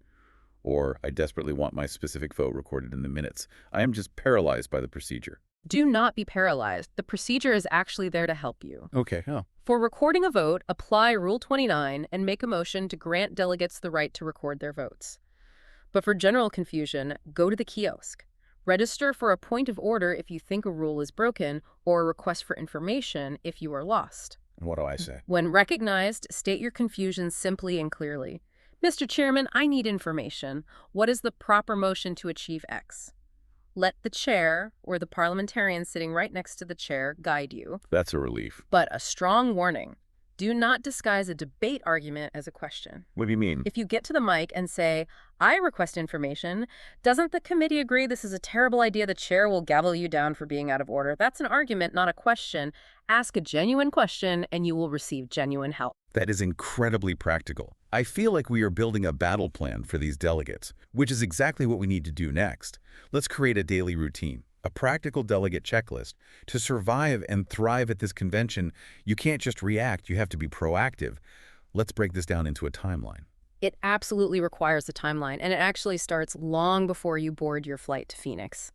or I desperately want my specific vote recorded in the minutes. I am just paralyzed by the procedure. Do not be paralyzed. The procedure is actually there to help you. Okay, oh. For recording a vote, apply Rule 29 and make a motion to grant delegates the right to record their votes. But for general confusion, go to the kiosk. Register for a point of order if you think a rule is broken, or a request for information if you are lost. And what do I say? When recognized, state your confusion simply and clearly. Mr. Chairman, I need information. What is the proper motion to achieve X? Let the chair, or the parliamentarian sitting right next to the chair, guide you. That's a relief. But a strong warning. Do not disguise a debate argument as a question. What do you mean? If you get to the mic and say, I request information, doesn't the committee agree this is a terrible idea? The chair will gavel you down for being out of order. That's an argument, not a question. Ask a genuine question and you will receive genuine help. That is incredibly practical. I feel like we are building a battle plan for these delegates, which is exactly what we need to do next. Let's create a daily routine, a practical delegate checklist. To survive and thrive at this convention, you can't just react, you have to be proactive. Let's break this down into a timeline. It absolutely requires a timeline, and it actually starts long before you board your flight to Phoenix.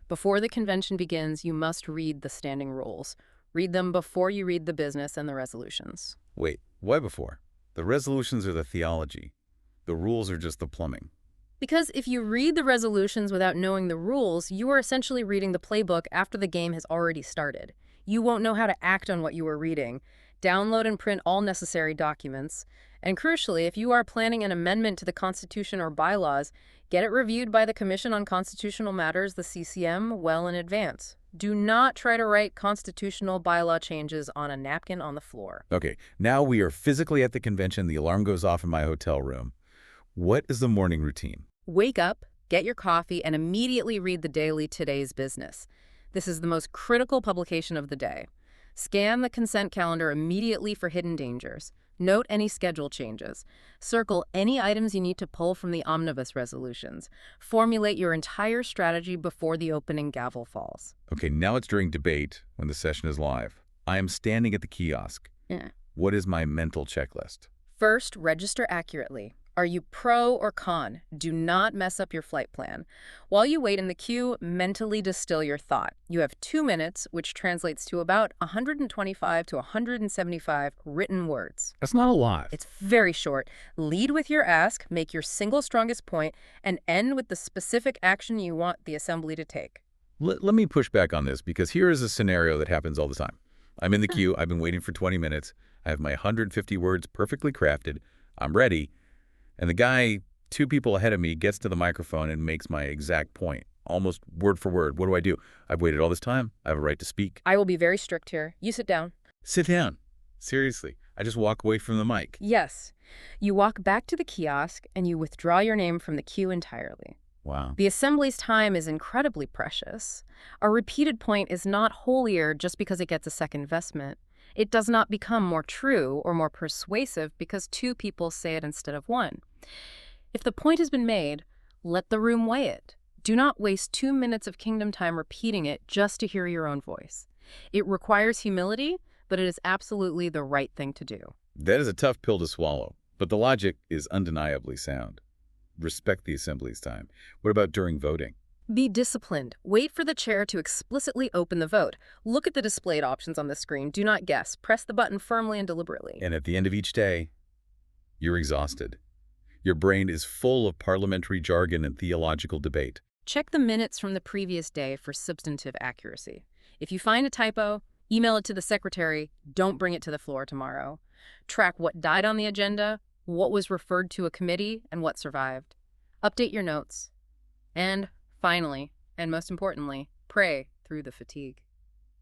Before the convention begins, you must read the standing rules. Read them before you read the business and the resolutions. Wait, why before? The resolutions are the theology. The rules are just the plumbing. Because if you read the resolutions without knowing the rules, you are essentially reading the playbook after the game has already started. You won't know how to act on what you are reading. Download and print all necessary documents. And crucially, if you are planning an amendment to the Constitution or bylaws, get it reviewed by the Commission on Constitutional Matters, the CCM, well in advance. Do not try to write constitutional bylaw changes on a napkin on the floor. Okay, now we are physically at the convention. The alarm goes off in my hotel room. What is the morning routine? Wake up, get your coffee, and immediately read the daily Today's Business. This is the most critical publication of the day. Scan the consent calendar immediately for hidden dangers. Note any schedule changes. Circle any items you need to pull from the omnibus resolutions. Formulate your entire strategy before the opening gavel falls. Okay, now it's during debate when the session is live. I am standing at the kiosk. Yeah. What is my mental checklist? First, register accurately. Are you pro or con? Do not mess up your flight plan. While you wait in the queue, mentally distill your thought. You have 2 minutes, which translates to about 125 to 175 written words. That's not a lot. It's very short. Lead with your ask, make your single strongest point, and end with the specific action you want the assembly to take. Let me push back on this, because here is a scenario that happens all the time. I'm in the queue. I've been waiting for 20 minutes. I have my 150 words perfectly crafted. I'm ready. And the guy 2 people ahead of me gets to the microphone and makes my exact point, almost word for word. What do? I've waited all this time. I have a right to speak. I will be very strict here. You sit down. Sit down. Seriously. I just walk away from the mic. Yes. You walk back to the kiosk and you withdraw your name from the queue entirely. Wow. The assembly's time is incredibly precious. A repeated point is not holier just because it gets a second investment. It does not become more true or more persuasive because 2 people say it instead of 1. If the point has been made, let the room weigh it. Do not waste 2 minutes of kingdom time repeating it just to hear your own voice. It requires humility, but it is absolutely the right thing to do. That is a tough pill to swallow, but the logic is undeniably sound. Respect the assembly's time. What about during voting? Be disciplined. Wait for the chair to explicitly open the vote. Look at the displayed options on the screen. Do not guess. Press the button firmly and deliberately. And at the end of each day, you're exhausted. Your brain is full of parliamentary jargon and theological debate. Check the minutes from the previous day for substantive accuracy. If you find a typo, email it to the secretary. Don't bring it to the floor tomorrow. Track what died on the agenda, what was referred to a committee, and what survived. Update your notes. And finally, and most importantly, pray through the fatigue.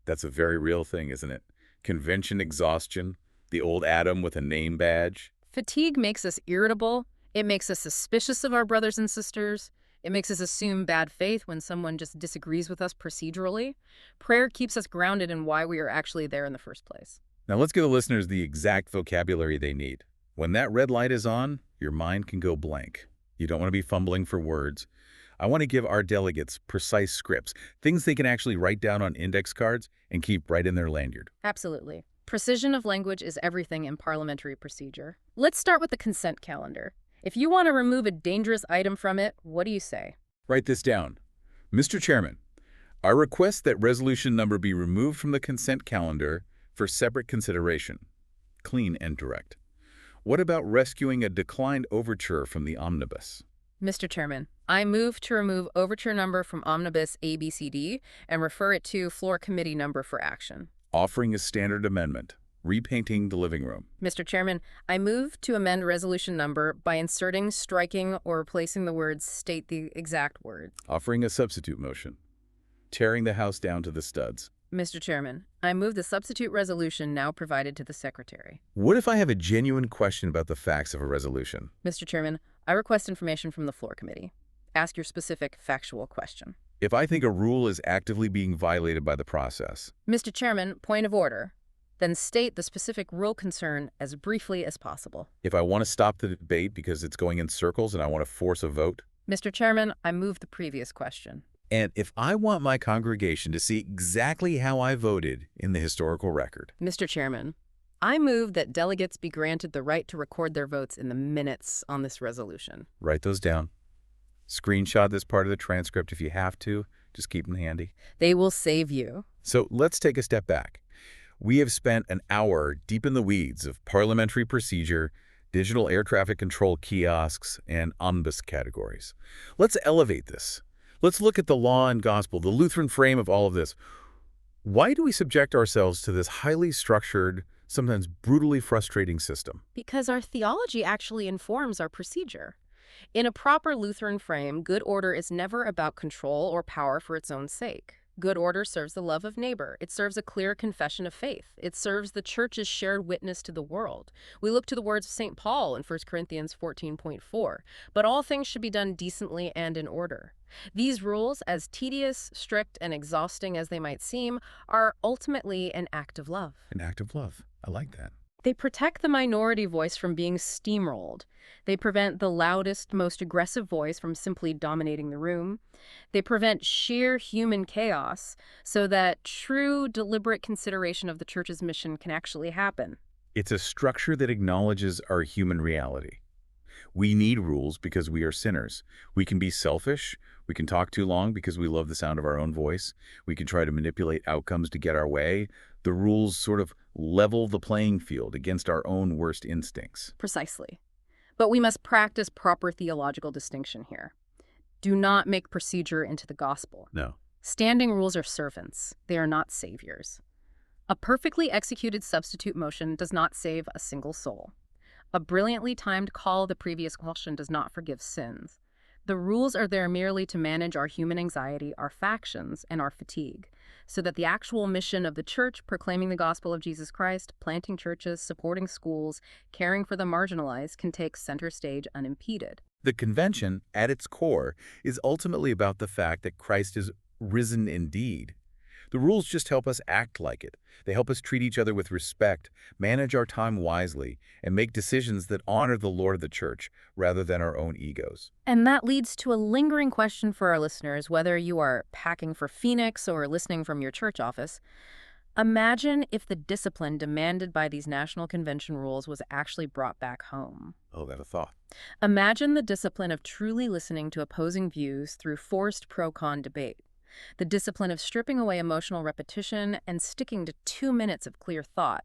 That's a very real thing, isn't it? Convention exhaustion, the old Adam with a name badge. Fatigue makes us irritable. It makes us suspicious of our brothers and sisters. It makes us assume bad faith when someone just disagrees with us procedurally. Prayer keeps us grounded in why we are actually there in the first place. Now let's give the listeners the exact vocabulary they need. When that red light is on, your mind can go blank. You don't want to be fumbling for words. I want to give our delegates precise scripts, things they can actually write down on index cards and keep right in their lanyard. Absolutely. Precision of language is everything in parliamentary procedure. Let's start with the consent calendar. If you want to remove a dangerous item from it, what do you say? Write this down. Mr. Chairman, I request that resolution number be removed from the consent calendar for separate consideration. Clean and direct. What about rescuing a declined overture from the omnibus? Mr. Chairman, I move to remove overture number from omnibus ABCD and refer it to floor committee number for action. Offering a standard amendment. Repainting the living room. Mr. Chairman, I move to amend resolution number by inserting, striking, or replacing the words state the exact word. Offering a substitute motion. Tearing the house down to the studs. Mr. Chairman, I move the substitute resolution now provided to the Secretary. What if I have a genuine question about the facts of a resolution? Mr. Chairman, I request information from the floor committee. Ask your specific factual question. If I think a rule is actively being violated by the process. Mr. Chairman, point of order. Then state the specific rule concern as briefly as possible. If I want to stop the debate because it's going in circles and I want to force a vote. Mr. Chairman, I move the previous question. And if I want my congregation to see exactly how I voted in the historical record. Mr. Chairman, I move that delegates be granted the right to record their votes in the minutes on this resolution. Write those down. Screenshot this part of the transcript if you have to. Just keep them handy. They will save you. So let's take a step back. We have spent an hour deep in the weeds of parliamentary procedure, digital air traffic control kiosks, and omnibus categories. Let's elevate this. Let's look at the law and gospel, the Lutheran frame of all of this. Why do we subject ourselves to this highly structured, sometimes brutally frustrating system? Because our theology actually informs our procedure. In a proper Lutheran frame, good order is never about control or power for its own sake. Good order serves the love of neighbor. It serves a clear confession of faith. It serves the church's shared witness to the world. We look to the words of St. Paul in 1 Corinthians 14.4. But all things should be done decently and in order. These rules, as tedious, strict, and exhausting as they might seem, are ultimately an act of love. An act of love. I like that. They protect the minority voice from being steamrolled. They prevent the loudest, most aggressive voice from simply dominating the room. They prevent sheer human chaos so that true, deliberate consideration of the church's mission can actually happen. It's a structure that acknowledges our human reality. We need rules because we are sinners. We can be selfish. We can talk too long because we love the sound of our own voice. We can try to manipulate outcomes to get our way. The rules sort of level the playing field against our own worst instincts. Precisely. But we must practice proper theological distinction here. Do not make procedure into the gospel. No. Standing rules are servants. They are not saviors. A perfectly executed substitute motion does not save a single soul. A brilliantly timed call of the previous question does not forgive sins. The rules are there merely to manage our human anxiety, our factions, and our fatigue, so that the actual mission of the church, proclaiming the gospel of Jesus Christ, planting churches, supporting schools, caring for the marginalized, can take center stage unimpeded. The convention, at its core, is ultimately about the fact that Christ is risen indeed. The rules just help us act like it. They help us treat each other with respect, manage our time wisely, and make decisions that honor the Lord of the church rather than our own egos. And that leads to a lingering question for our listeners, whether you are packing for Phoenix or listening from your church office. Imagine if the discipline demanded by these National Convention rules was actually brought back home. Oh, that a thought. Imagine the discipline of truly listening to opposing views through forced pro-con debate. The discipline of stripping away emotional repetition and sticking to 2 minutes of clear thought.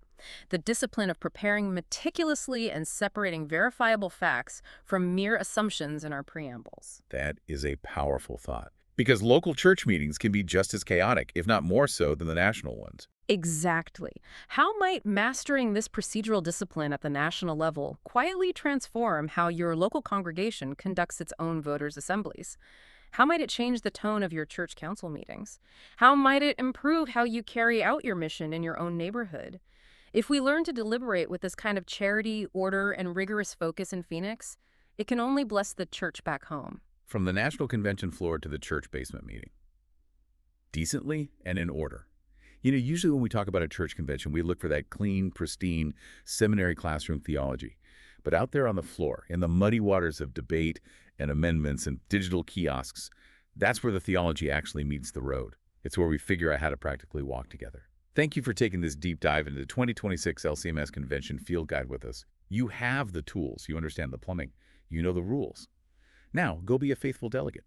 The discipline of preparing meticulously and separating verifiable facts from mere assumptions in our preambles. That is a powerful thought. Because local church meetings can be just as chaotic, if not more so, than the national ones. Exactly. How might mastering this procedural discipline at the national level quietly transform how your local congregation conducts its own voters' assemblies? How might it change the tone of your church council meetings? How might it improve how you carry out your mission in your own neighborhood? If we learn to deliberate with this kind of charity, order, and rigorous focus in Phoenix, it can only bless the church back home. From the National Convention floor to the church basement meeting. Decently and in order. Usually when we talk about a church convention, we look for that clean, pristine, seminary classroom theology. But out there on the floor, in the muddy waters of debate and amendments and digital kiosks, that's where the theology actually meets the road. It's where we figure out how to practically walk together. Thank you for taking this deep dive into the 2026 LCMS Convention Field Guide with us. You have the tools. You understand the plumbing. You know the rules. Now, go be a faithful delegate.